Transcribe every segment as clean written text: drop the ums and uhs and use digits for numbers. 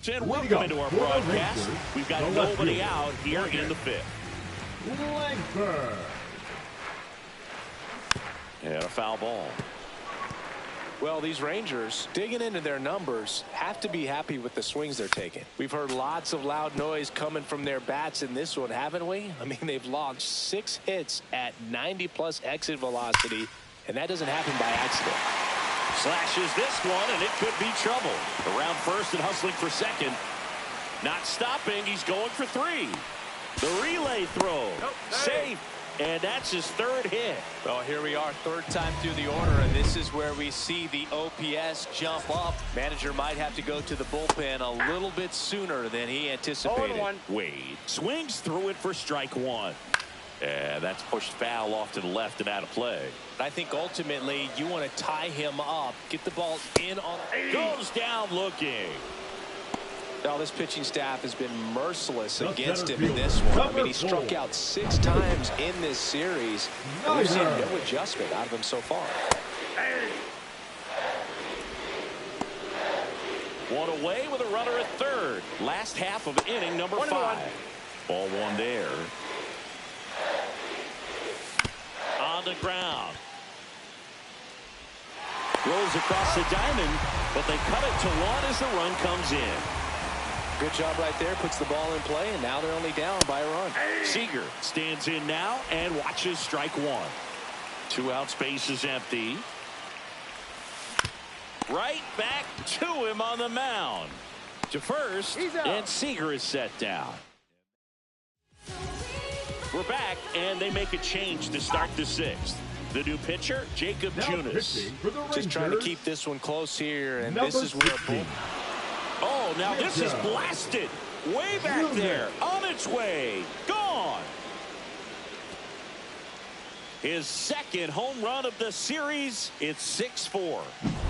And welcome into our broadcast. We've got nobody out here in the fifth. And a foul ball. Well, these Rangers, digging into their numbers, have to be happy with the swings they're taking. We've heard lots of loud noise coming from their bats in this one, haven't we? I mean, they've launched 6 hits at 90-plus exit velocity, and that doesn't happen by accident. Slashes this one, and it could be trouble. Around first and hustling for second. Not stopping. He's going for 3. The relay throw. Safe. And that's his 3rd hit. Well, here we are, 3rd time through the order, and this is where we see the OPS jump up. Manager might have to go to the bullpen a little bit sooner than he anticipated. Wade swings through it for strike 1. And that's pushed foul off to the left and out of play. I think ultimately you want to tie him up, get the ball in on. Goes down looking. Now this pitching staff has been merciless against him in this one. I mean, he struck out 6 times in this series. And we've seen no adjustment out of him so far. One away with a runner at 3rd. Last half of inning number 5. Ball 1 there. On the ground. Rolls across the diamond, but they cut it to 1 as the run comes in. Good job right there. Puts the ball in play, and now they're only down by a run. Seager stands in now and watches strike 1. 2 out, space is empty. Right back to him on the mound. To first, and Seager is set down. We're back, and they make a change to start the 6th. The new pitcher, Jacob Junis. Just trying to keep this one close here, and this is where. Oh, now this is blasted. Way back there. On its way. Gone. His 2nd home run of the series. It's 6-4.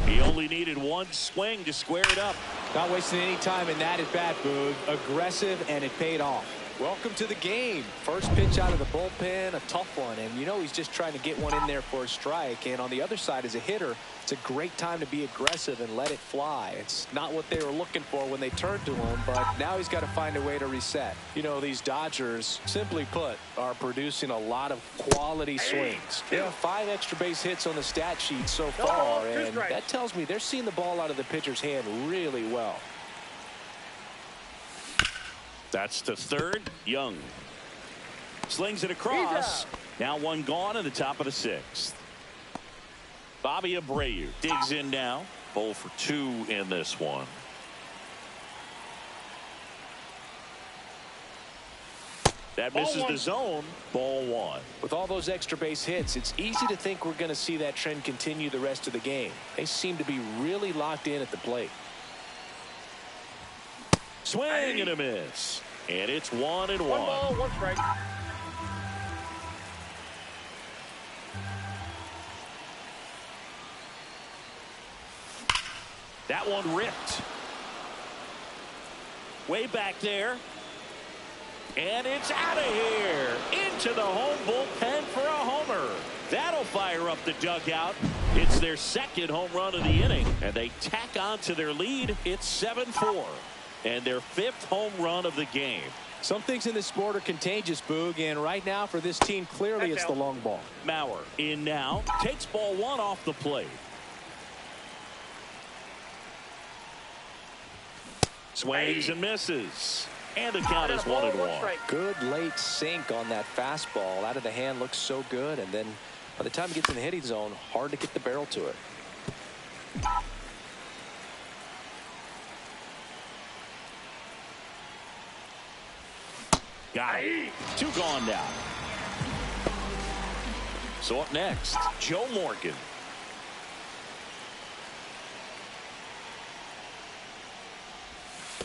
He only needed 1 swing to square it up. Not wasting any time in that at bat, Boog. Aggressive, and it paid off. Welcome to the game. First pitch out of the bullpen, a tough one. And you know he's just trying to get one in there for a strike. And on the other side, as a hitter, it's a great time to be aggressive and let it fly. It's not what they were looking for when they turned to him, but now he's got to find a way to reset. You know, these Dodgers, simply put, are producing a lot of quality swings. They have 5 extra base hits on the stat sheet so far, and that tells me they're seeing the ball out of the pitcher's hand really well. That's the 3rd. Young slings it across. Now 1 gone in the top of the 6th. Bobby Abreu digs in now. 0 for 2 in this one. That misses the zone. Ball 1. With all those extra base hits, it's easy to think we're going to see that trend continue the rest of the game. They seem to be really locked in at the plate. Swing and a miss. And it's 1-1. 1 ball, 1 strike. That one ripped. Way back there. And it's out of here. Into the home bullpen for a homer. That'll fire up the dugout. It's their 2nd home run of the inning. And they tack on to their lead. It's 7-4. And their 5th home run of the game. Some things in this sport are contagious, Boog, and right now for this team, clearly it's the long ball. Mauer in now. Takes ball 1 off the plate. Swings and misses. And the count is 1-1. Good late sink on that fastball. Out of the hand, looks so good, and then by the time it gets in the hitting zone, hard to get the barrel to it. Got it. 2 gone now. So up next, Joe Morgan.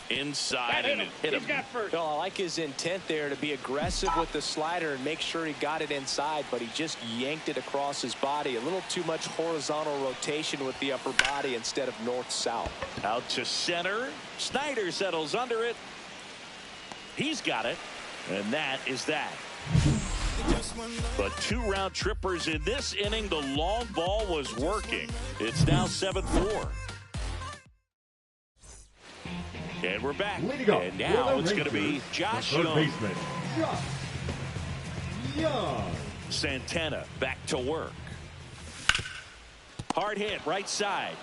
Inside and it hit him. Well, I like his intent there to be aggressive with the slider and make sure he got it inside, but he just yanked it across his body. A little too much horizontal rotation with the upper body instead of north-south. Out to center. Snyder settles under it. He's got it. And that is that. But 2 round trippers in this inning. The long ball was working. It's now 7-4. And we're back. Leading up, and now it's going to be Josh Young. Josh Young. Santana back to work. Hard hit, right side.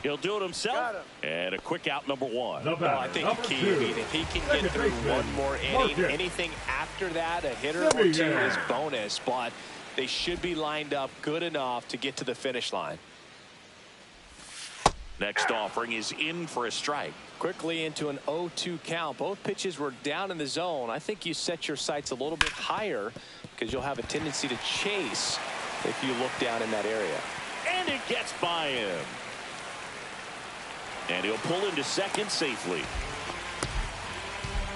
He'll do it himself. And a quick out, number one. Well, I think key, if he can get through one more inning, anything after that, a hitter or two is bonus. But they should be lined up good enough to get to the finish line. Next offering is in for a strike. Quickly into an 0-2 count. Both pitches were down in the zone. I think you set your sights a little bit higher because you'll have a tendency to chase if you look down in that area. And it gets by him. And he'll pull into second safely.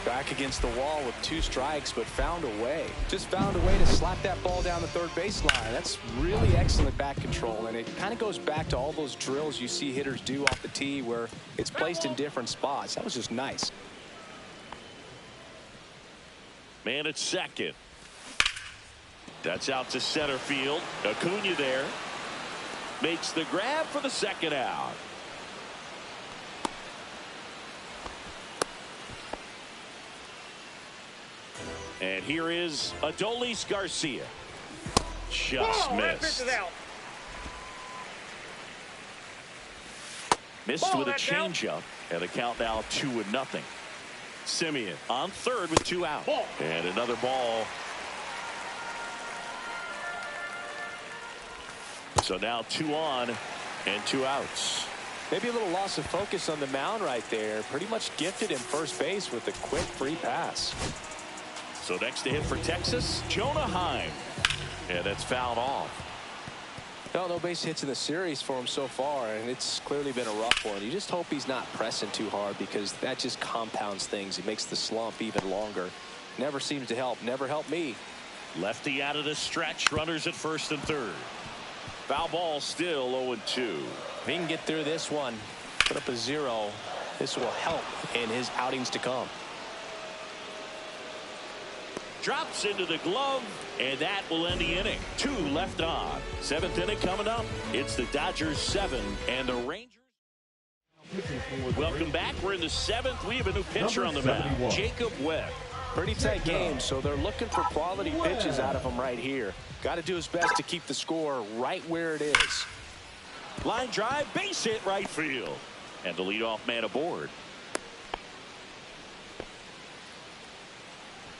Back against the wall with 2 strikes, but found a way. Just found a way to slap that ball down the third baseline. That's really excellent bat control, and it kind of goes back to all those drills you see hitters do off the tee where it's placed in different spots. That was just nice. Man at second. That's out to center field. Acuna there. Makes the grab for the second out. And here is Adolis Garcia. Just missed. Missed with a changeup. And the count now 2-0. Simeon on third with 2 out. And another ball. So now 2 on and 2 outs. Maybe a little loss of focus on the mound right there. Pretty much gifted him first base with a quick free pass. So next to hit for Texas, Jonah Heim. And that's fouled off. No base hits in the series for him so far, and it's clearly been a rough one. You just hope he's not pressing too hard because that just compounds things. It makes the slump even longer. Never seems to help. Never helped me. Lefty out of the stretch. Runners at first and third. Foul ball still 0-2. If he can get through this one, put up a 0, this will help in his outings to come. Drops into the glove, and that will end the inning. 2 left on. 7th inning coming up. It's the Dodgers 7 and the Rangers. Welcome back. We're in the 7th. We have a new pitcher on the mound, Jacob Webb. Pretty tight game, so they're looking for quality pitches out of him right here. Got to do his best to keep the score right where it is. Line drive, base hit right field. And the leadoff man aboard.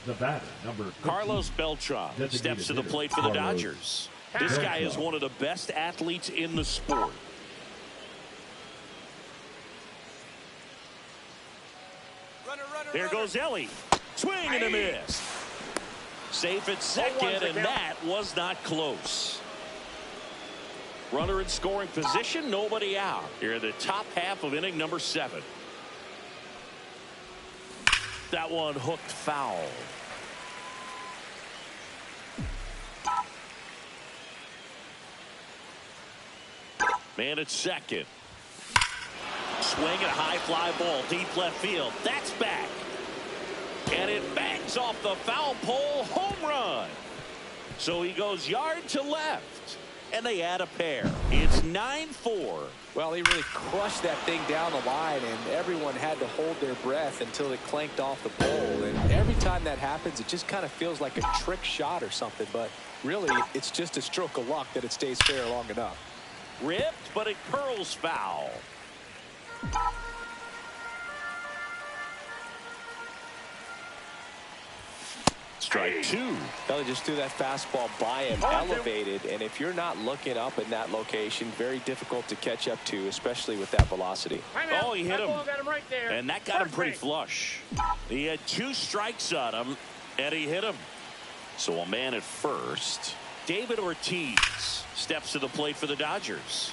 The batter, number 15, Carlos Beltran steps to the plate for the Dodgers. This guy is one of the best athletes in the sport. There goes Ellie. Swing and a miss. Safe at second, and that was not close. Runner in scoring position, nobody out. Here in the top half of inning number 7. That one hooked foul. Man at second. Swing and a high fly ball deep left field. That's back. And it bangs off the foul pole. Home run. So he goes yard to left. And they add a pair. It's 9-4. Well, he really crushed that thing down the line, and everyone had to hold their breath until it clanked off the pole. And every time that happens, it just kind of feels like a trick shot or something. But really, it's just a stroke of luck that it stays fair long enough. Ripped, but it curls foul. Strike 2. Well, he just threw that fastball by him, elevated, and if you're not looking up in that location, very difficult to catch up to, especially with that velocity. Oh, he hit him. And that got him pretty flush. He had 2 strikes on him, and he hit him. So a man at first. David Ortiz steps to the plate for the Dodgers.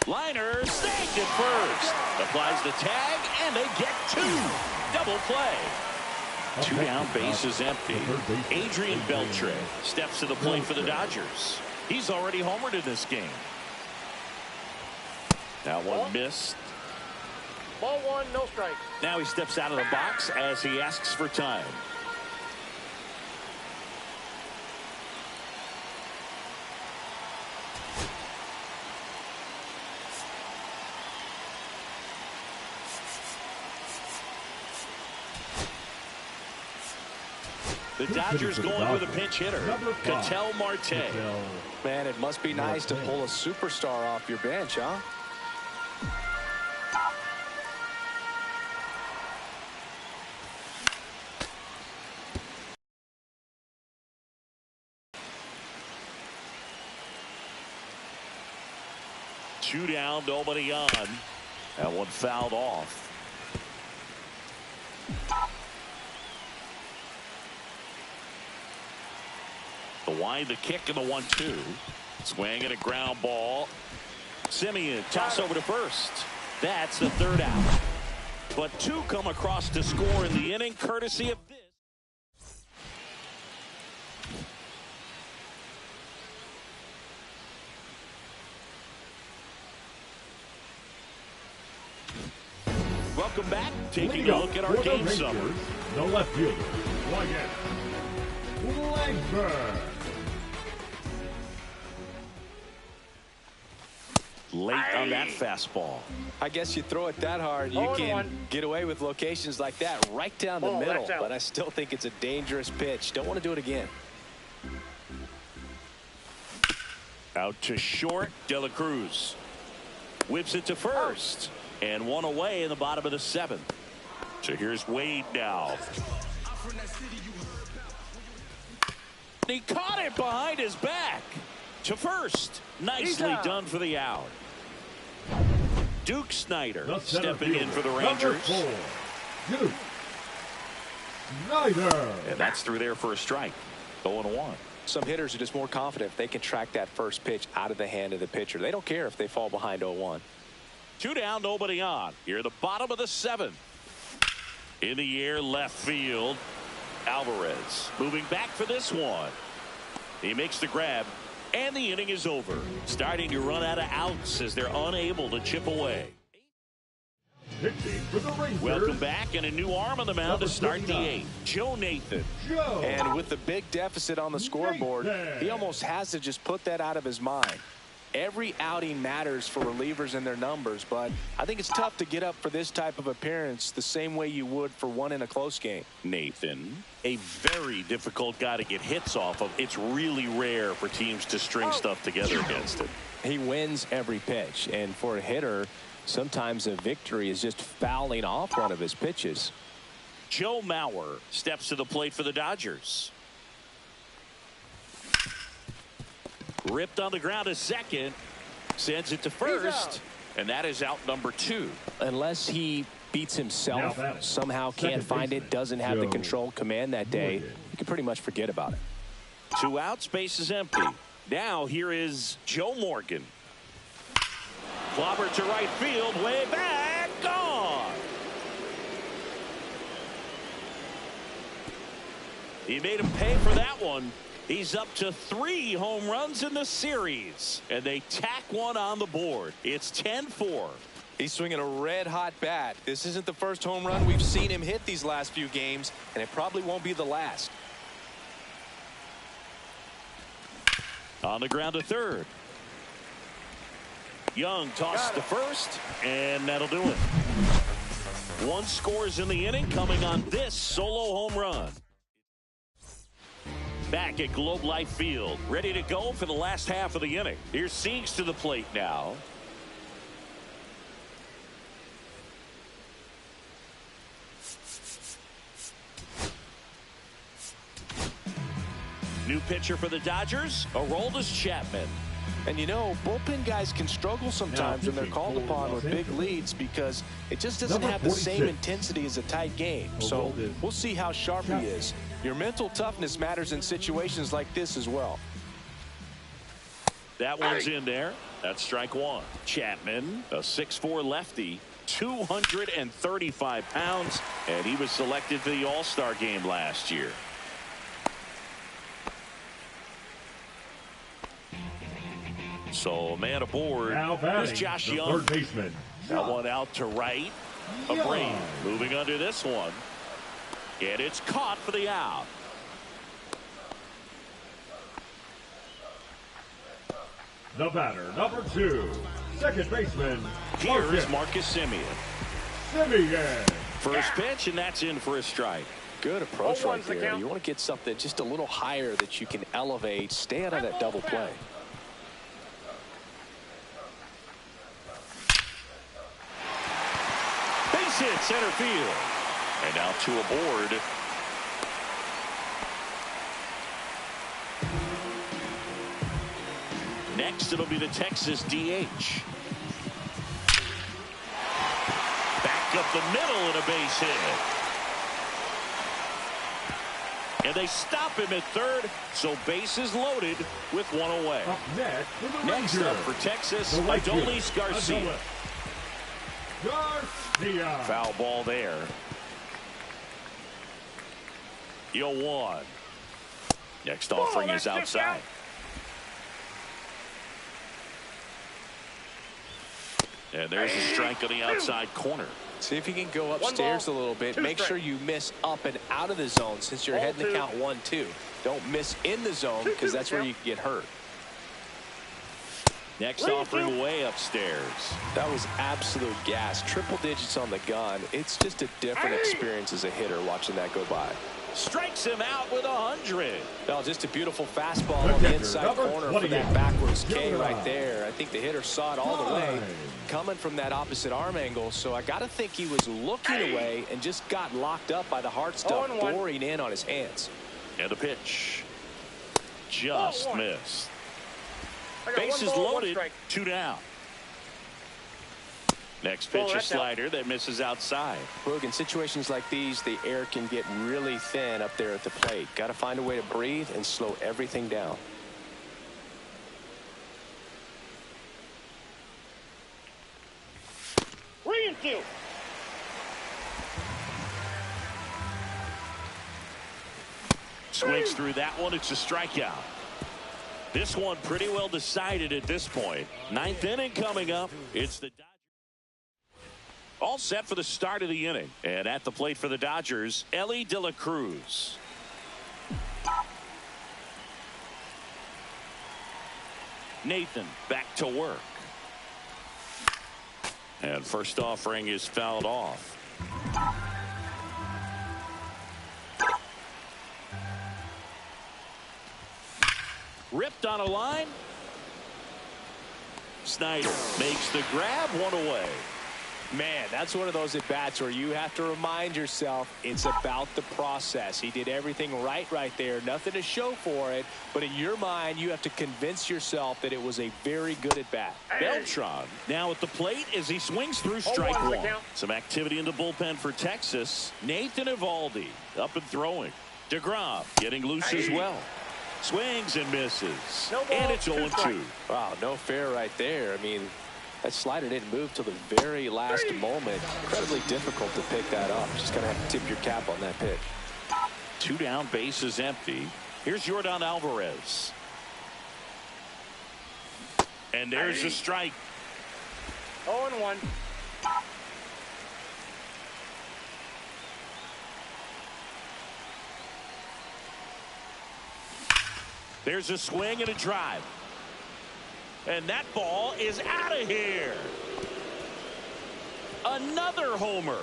Liner snagged at first. Applies the tag, and they get 2. Double play. 2 down, bases empty. Adrian Beltre steps to the plate for the Dodgers. He's already homered in this game. That one missed. Ball 1, no strike. Now he steps out of the box as he asks for time. The Dodgers going with a pinch hitter, Ketel Marte. Man, it must be nice to pull a superstar off your bench, huh? Two down, nobody on. That one fouled off. The wind, the kick, and the 1-2. Swing and a ground ball. Simeon toss over to first. That's the third out. But two come across to score in the inning, courtesy of this. Welcome back. Taking a look at our game summary. The left fielder, Wyatt Langford. Late on that fastball. I guess you throw it that hard, you can get away with locations like that right down the middle. But I still think it's a dangerous pitch. Don't want to do it again. Out to short, De La Cruz whips it to first. And one away in the bottom of the seventh. So here's Wade now. He caught it behind his back to first. Nicely done for the out. Duke Snider stepping in for the Rangers. Duke Snider. And that's through there for a strike. 0-1. Some hitters are just more confident if they can track that first pitch out of the hand of the pitcher. They don't care if they fall behind 0-1. Two down, nobody on. Here at the bottom of the seventh. In the air, left field. Alvarez moving back for this one. He makes the grab, and the inning is over. Starting to run out of outs as they're unable to chip away. For the Rangers, welcome back, and a new arm on the mound to start the eighth. Joe Nathan. And with the big deficit on the scoreboard, he almost has to just put that out of his mind. Every outing matters for relievers and their numbers, but I think it's tough to get up for this type of appearance the same way you would for one in a close game. Nathan, a very difficult guy to get hits off of. It's really rare for teams to string stuff together against him. He wins every pitch, and for a hitter, sometimes a victory is just fouling off one of his pitches. Joe Mauer steps to the plate for the Dodgers. Ripped on the ground to second, sends it to first, and that is out number 2. Unless he beats himself, somehow can't find it, doesn't have the control command that day, you can pretty much forget about it. 2 outs, base is empty. Now here is Joe Morgan. Clobber to right field, way back, gone. He made him pay for that one. He's up to 3 home runs in the series, and they tack one on the board. It's 10-4. He's swinging a red-hot bat. This isn't the first home run we've seen him hit these last few games, and it probably won't be the last. On the ground to third. Young tossed to first, and that'll do it. 1 scores in the inning, coming on this solo home run. Back at Globe Life Field, ready to go for the last half of the inning. Here's Siegs to the plate now. New pitcher for the Dodgers, Aroldis Chapman. And you know, bullpen guys can struggle sometimes when they're called upon with big leads because it just doesn't have the same intensity as a tight game. So we'll see how sharp he is. Your mental toughness matters in situations like this as well. That one's in there. That's strike 1. Chapman, a 6'4" lefty, 235 pounds, and he was selected for the All-Star game last year. So, man aboard. Here's Josh Young. Third baseman. That one out to right. Abreu moving under this one. And it's caught for the out. The batter, number 2, second baseman. Here's Marcus Simeon. Simeon. First pitch, and that's in for a strike. Good approach right 0-1's the there. count. You want to get something just a little higher that you can elevate. Stay out of that double play. Base hit center field. And now two aboard. Next, it'll be the Texas DH. Back up the middle and a base hit. And they stop him at third, so bases loaded with one away. Up next, for the Next Rangers, up for Texas, the right field, Adolis Garcia. Garcia. Foul ball there. 0-1. Next offering is outside. And there's a strike on the outside corner. See if you can go upstairs a little bit. Make sure you miss up and out of the zone since you're heading to count 1-2. Don't miss in the zone because that's where you can get hurt. Next offering way upstairs. That was absolute gas. Triple digits on the gun. It's just a different experience as a hitter watching that go by. Strikes him out with 100. Well, just a beautiful fastball on the inside corner for that backwards K right there. I think the hitter saw it all the way coming from that opposite arm angle. So I got to think he was looking away and just got locked up by the hard stuff boring in on his hands. And a pitch. Just missed. Bases loaded, 2 down. Next pitch, a slider that misses outside. Look, in situations like these, the air can get really thin up there at the plate. Got to find a way to breathe and slow everything down. Reinfield. Swings through that one. It's a strikeout. This one pretty well decided at this point. 9th inning coming up. It's the Dodgers. All set for the start of the inning. And at the plate for the Dodgers, Ellie De La Cruz. Nathan back to work. And first offering is fouled off. Ripped on a line. Snyder makes the grab, 1 away. Man, that's one of those at-bats where you have to remind yourself it's about the process. He did everything right there. Nothing to show for it. But in your mind, you have to convince yourself that it was a very good at-bat. Beltran now at the plate as he swings through strike 1. Some activity in the bullpen for Texas. Nathan Eovaldi up and throwing. DeGrom getting loose as well. Swings and misses. And it's 0-2. Wow, no fair right there. I mean, that slider didn't move till the very last moment. Incredibly difficult to pick that up. Just going to have to tip your cap on that pitch. 2 down, bases empty. Here's Yordan Alvarez. And there's a strike. 0-1. There's a swing and a drive. And that ball is out of here. Another homer.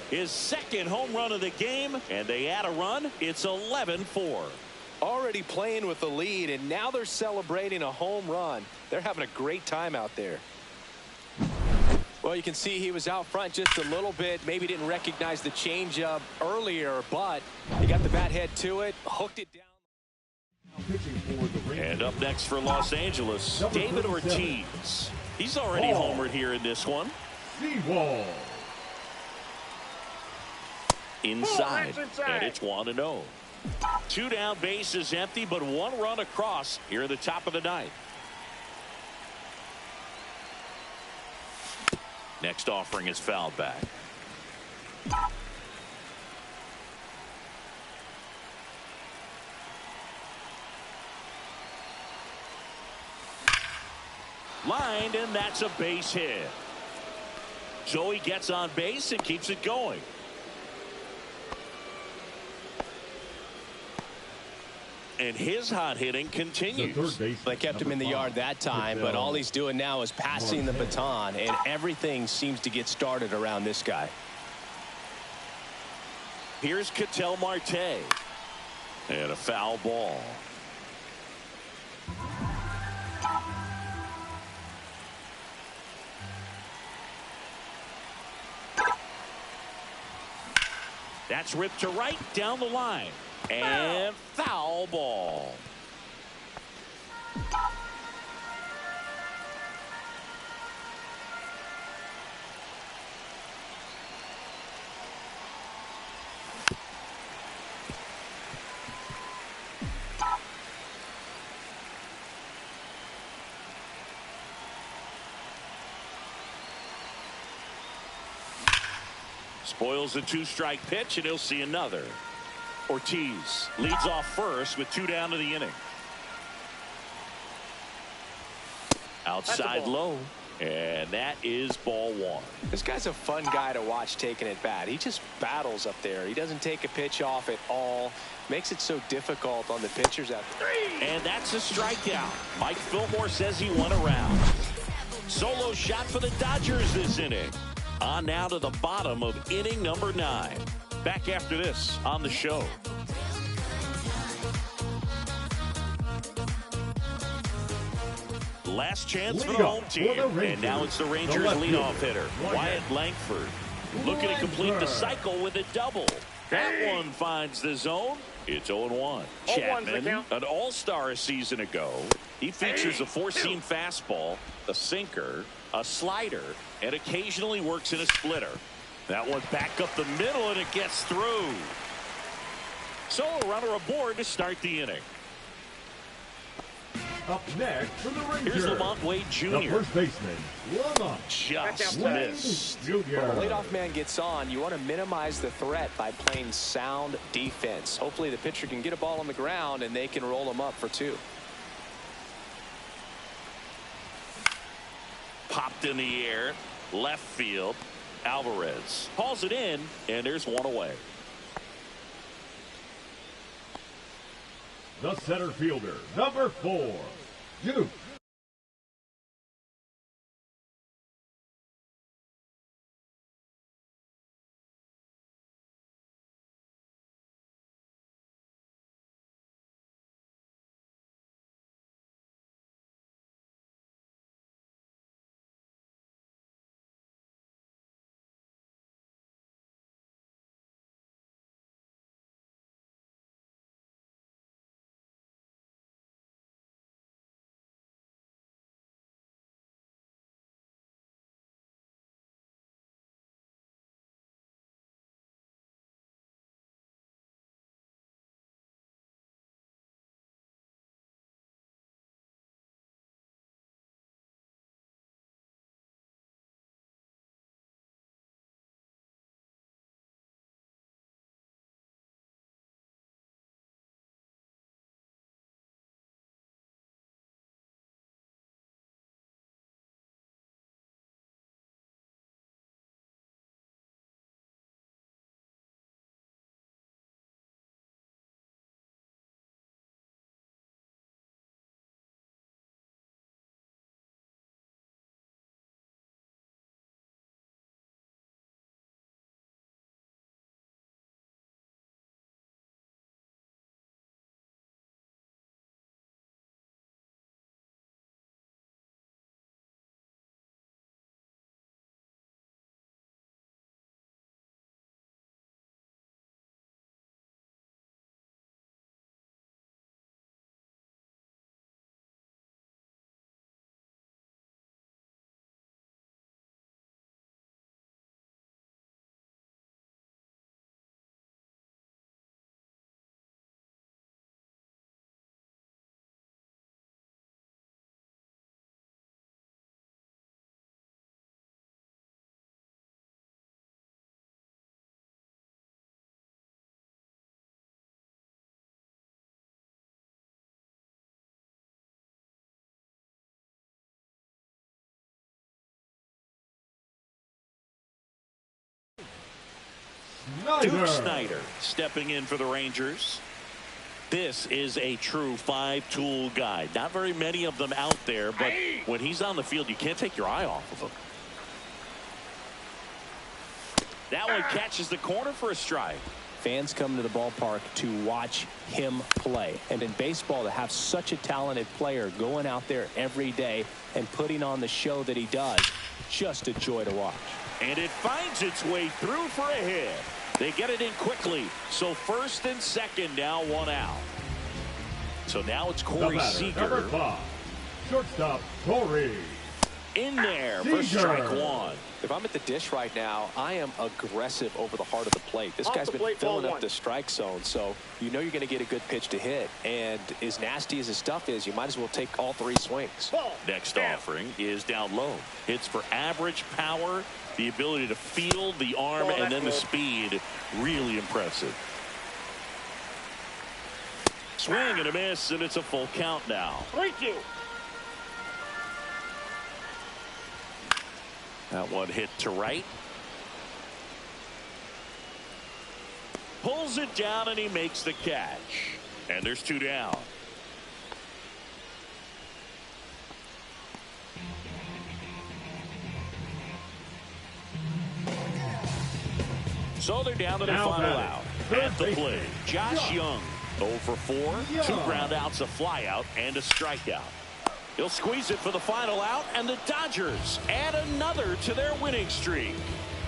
His second home run of the game. And they add a run. It's 11-4. Already playing with the lead, and now they're celebrating a home run. They're having a great time out there. Well, you can see he was out front just a little bit. Maybe didn't recognize the changeup earlier, but he got the bat head to it, hooked it down. And up next for Los Angeles, David Ortiz. He's already homered here in this one. Inside, and it's 1-0. 2 down, bases empty, but 1 run across here at the top of the 9th. Next offering is fouled back. Lined, and that's a base hit. So he gets on base and keeps it going. And his hot hitting continues. They kept him in the yard that time, but all he's doing now is passing the baton, and everything seems to get started around this guy. Here's Ketel Marte. And a foul ball. That's ripped to right down the line. And foul ball. Spoils a two-strike pitch, and he'll see another. Ortiz leads off first with 2 down to the inning. Outside low, and that is ball 1. This guy's a fun guy to watch taking at bat. He just battles up there. He doesn't take a pitch off at all. Makes it so difficult on the pitchers out there. And that's a strikeout. Mike Fillmore says he won a round. Solo shot for the Dodgers this inning. On now to the bottom of inning number 9. Back after this on the show. Last chance for the home team. And now it's the Rangers leadoff hitter, Wyatt Langford. Looking to complete the cycle with a double. That one finds the zone. It's 0-1. Chapman, an all-star a season ago. He features a four-seam fastball, a sinker, a slider, and occasionally works in a splitter. That one back up the middle, and it gets through. So a runner aboard to start the inning. Up next for the Rangers. Here's Lamont Wade Jr. The first baseman, Lamont just missed. Jr. When the leadoff man gets on, you want to minimize the threat by playing sound defense. Hopefully the pitcher can get a ball on the ground and they can roll him up for 2. Popped in the air, left field. Alvarez calls it in, and there's one away. The center fielder, number 4, Duke. Duke Snider stepping in for the Rangers. This is a true 5-tool guy. Not very many of them out there, but when he's on the field, you can't take your eye off of him. That one catches the corner for a strike. fans come to the ballpark to watch him play. And in baseball, to have such a talented player going out there every day and putting on the show that he does, just a joy to watch. And it finds its way through for a hit. They get it in quickly. So first and second, now one out. So now it's Corey Seager. Number 5, shortstop Corey. In there for strike one. If I'm at the dish right now, I am aggressive over the heart of the plate. This guy's been filling up the strike zone, so you know you're going to get a good pitch to hit. And as nasty as his stuff is, you might as well take all 3 swings. Next offering is down low. Hits for average power, the ability to field the arm, and then the speed. Really impressive. Swing and a miss, and it's a full count now. 3-2. That one hit to right. Pulls it down, and he makes the catch. And there's 2 down. So they're down to the final out. At the plate, Josh Young. 0 for 4, 2 ground outs, a flyout, and a strikeout. He'll squeeze it for the final out, and the Dodgers add another to their winning streak.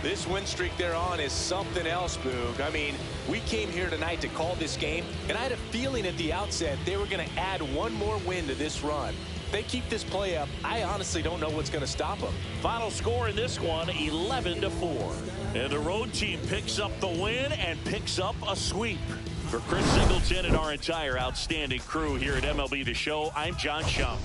This win streak they're on is something else, Boog. I mean, we came here tonight to call this game, and I had a feeling at the outset they were going to add one more win to this run. If they keep this play up, I honestly don't know what's going to stop them. Final score in this one, 11-4. And the road team picks up the win and picks up a sweep. For Chris Singleton and our entire outstanding crew here at MLB The Show, I'm John Shum.